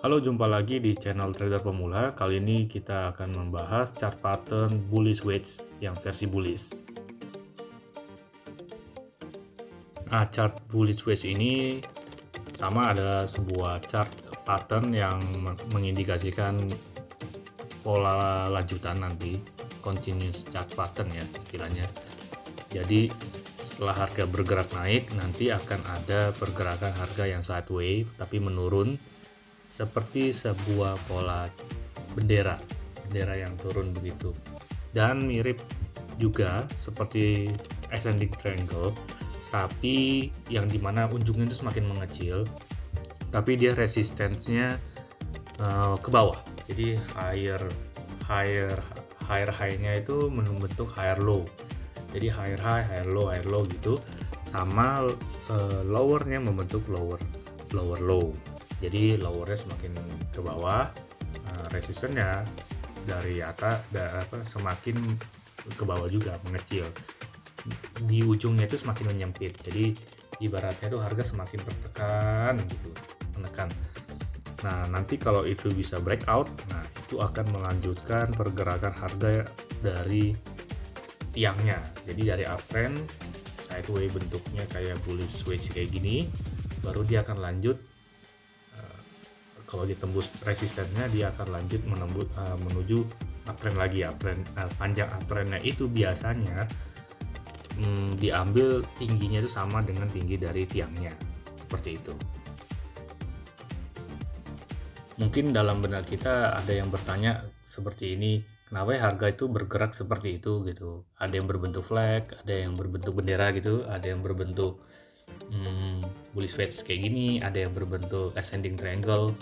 Halo, jumpa lagi di channel Trader Pemula. Kali ini kita akan membahas chart pattern bullish wedge yang versi bullish. Nah, chart bullish wedge ini sama adalah sebuah chart pattern yang mengindikasikan pola lanjutan nanti, continuous chart pattern ya istilahnya. Jadi setelah harga bergerak naik, nanti akan ada pergerakan harga yang sideways tapi menurun, seperti sebuah pola bendera yang turun begitu, dan mirip juga seperti ascending triangle, tapi yang dimana ujungnya itu semakin mengecil, tapi dia resistensinya ke bawah. Jadi higher-nya itu membentuk higher low, jadi higher high, higher low gitu, sama lowernya membentuk lower low. Jadi lowernya semakin ke bawah, resistennya dari atas semakin ke bawah juga, mengecil. Di ujungnya itu semakin menyempit. Jadi ibaratnya itu harga semakin tertekan gitu, menekan. Nah, nanti kalau itu bisa breakout, nah itu akan melanjutkan pergerakan harga dari tiangnya. Jadi dari uptrend sideways bentuknya kayak bullish wedge kayak gini, baru dia akan lanjut. Kalau ditembus resistennya, dia akan lanjut menuju uptrend lagi. Panjang uptrendnya itu biasanya diambil tingginya itu sama dengan tinggi dari tiangnya, seperti itu. Mungkin dalam benak kita ada yang bertanya seperti ini, kenapa harga itu bergerak seperti itu gitu? Ada yang berbentuk flag, ada yang berbentuk bendera gitu, ada yang berbentuk bullish wedge kayak gini, ada yang berbentuk ascending triangle.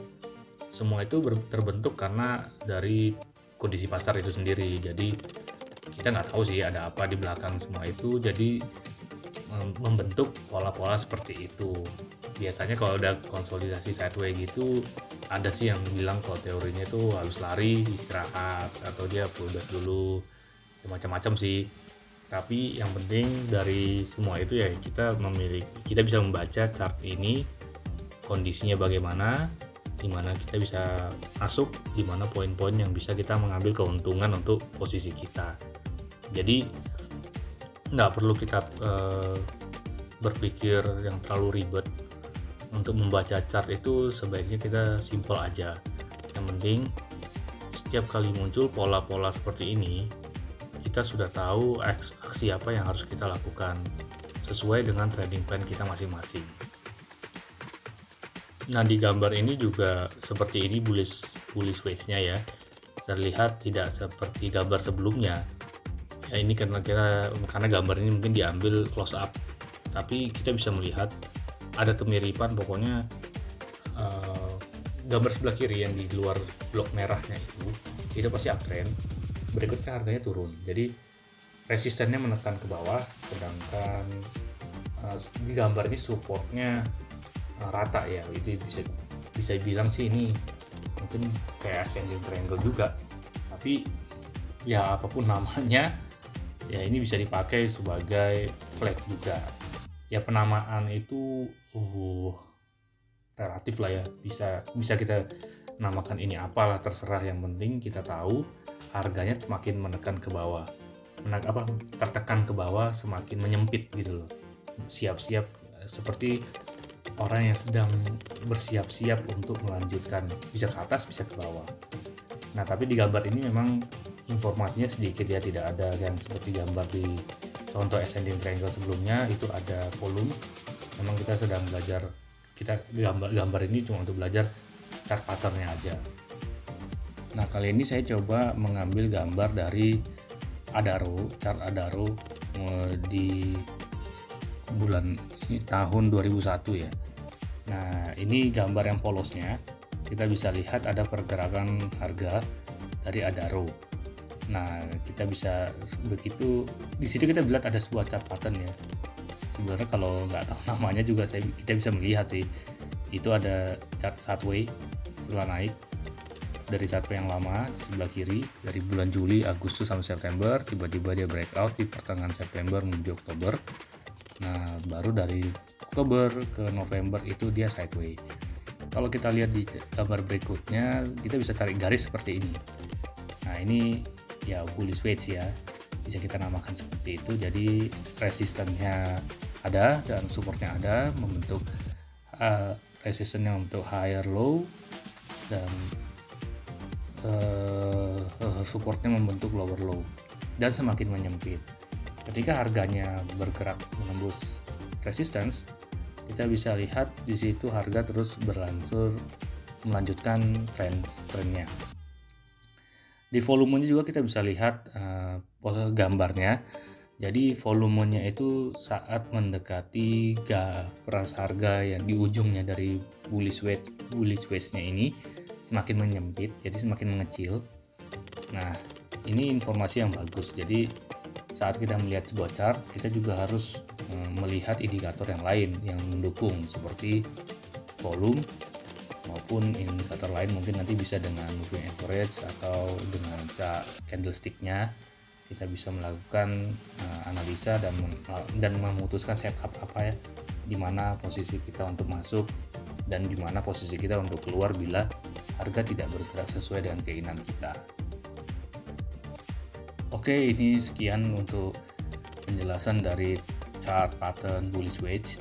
Semua itu terbentuk karena dari kondisi pasar itu sendiri. Jadi kita nggak tahu sih ada apa di belakang semua itu, jadi membentuk pola-pola seperti itu. Biasanya kalau udah konsolidasi sideways gitu, ada sih yang bilang kalau teorinya itu harus lari, istirahat, atau dia pullback dulu, ya, macam-macam sih. Tapi yang penting dari semua itu ya kita bisa membaca chart ini kondisinya bagaimana, dimana kita bisa masuk, dimana poin-poin yang bisa kita mengambil keuntungan untuk posisi kita. Jadi nggak perlu kita berpikir yang terlalu ribet untuk membaca chart itu. Sebaiknya kita simple aja. Yang penting setiap kali muncul pola-pola seperti ini, kita sudah tahu aksi apa yang harus kita lakukan sesuai dengan trading plan kita masing-masing. Nah, di gambar ini juga seperti ini bullish wedge-nya ya. Terlihat tidak seperti gambar sebelumnya. Ya, ini karena gambar ini mungkin diambil close up, tapi kita bisa melihat ada kemiripan. Pokoknya gambar sebelah kiri yang di luar blok merahnya itu pasti uptrend, berikutnya harganya turun. Jadi resistennya menekan ke bawah, sedangkan di gambar ini supportnya rata ya. Itu bisa bilang sih ini mungkin kayak ascending triangle juga, tapi ya apapun namanya ya ini bisa dipakai sebagai flag juga ya. Penamaan itu relatif lah ya, bisa kita namakan ini apalah, terserah. Yang penting kita tahu harganya semakin menekan ke bawah, tertekan ke bawah, semakin menyempit gitu loh. Siap-siap seperti orang yang sedang bersiap-siap untuk melanjutkan, bisa ke atas bisa ke bawah. Nah, tapi di gambar ini memang informasinya sedikit ya, tidak ada yang seperti gambar di contoh ascending triangle sebelumnya itu ada volume. Memang kita sedang belajar, gambar ini cuma untuk belajar chart patternnya aja. Nah, kali ini saya coba mengambil gambar dari chart Adaro di bulan ini tahun 2001 ya. Nah, ini gambar yang polosnya. Kita bisa lihat ada pergerakan harga dari Adaro. Nah, kita bisa begitu, di situ kita lihat ada sebuah chart pattern ya. Sebenarnya kalau nggak tahu namanya juga kita bisa melihat sih. Itu ada chart sideways setelah naik dari sideways yang lama di sebelah kiri dari bulan Juli, Agustus sampai September, tiba-tiba dia breakout di pertengahan September menuju Oktober. Nah, baru dari Oktober ke November itu dia sideways. kalau kita lihat di gambar berikutnya, kita bisa cari garis seperti ini. Nah, ini ya bullish wedge ya, bisa kita namakan seperti itu. Jadi resistennya ada dan supportnya ada, membentuk resistennya untuk higher low, dan supportnya membentuk lower low, dan semakin menyempit. Ketika harganya bergerak menembus resistance, kita bisa lihat di situ harga terus melanjutkan trennya. Di volumenya juga kita bisa lihat gambarnya. Jadi volumenya itu saat mendekati peras harga yang di ujungnya dari bullish wedge-nya ini semakin menyempit, jadi semakin mengecil. Nah, ini informasi yang bagus. Jadi saat kita melihat sebuah chart, kita juga harus melihat indikator yang lain yang mendukung, seperti volume maupun indikator lain. Mungkin nanti bisa dengan moving average atau dengan candlestick-nya kita bisa melakukan analisa dan memutuskan setup apa ya, di mana posisi kita untuk masuk dan di mana posisi kita untuk keluar bila harga tidak bergerak sesuai dengan keinginan kita. Oke, ini sekian untuk penjelasan dari chart pattern bullish wedge.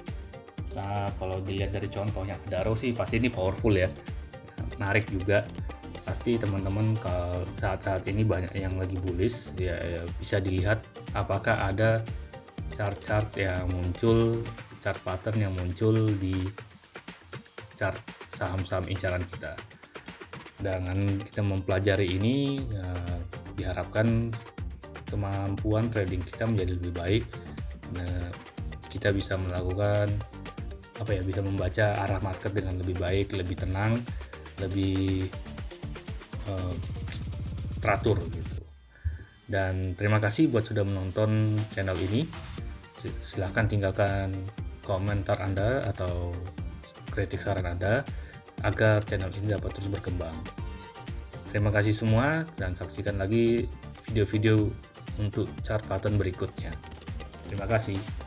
Nah, kalau dilihat dari contoh yang ada arrow sih pasti ini powerful ya, menarik juga. Pasti teman-teman kalau saat ini banyak yang lagi bullish ya, bisa dilihat apakah ada chart-chart yang muncul, chart pattern yang muncul di chart saham-saham incaran kita. Dengan kita mempelajari ini diharapkan kemampuan trading kita menjadi lebih baik. Nah, kita bisa melakukan bisa membaca arah market dengan lebih baik, lebih tenang, lebih teratur gitu. Dan terima kasih buat sudah menonton channel ini. Silahkan tinggalkan komentar Anda atau kritik saran Anda agar channel ini dapat terus berkembang. Terima kasih semua, dan saksikan lagi video-video untuk chart pattern berikutnya. Terima kasih.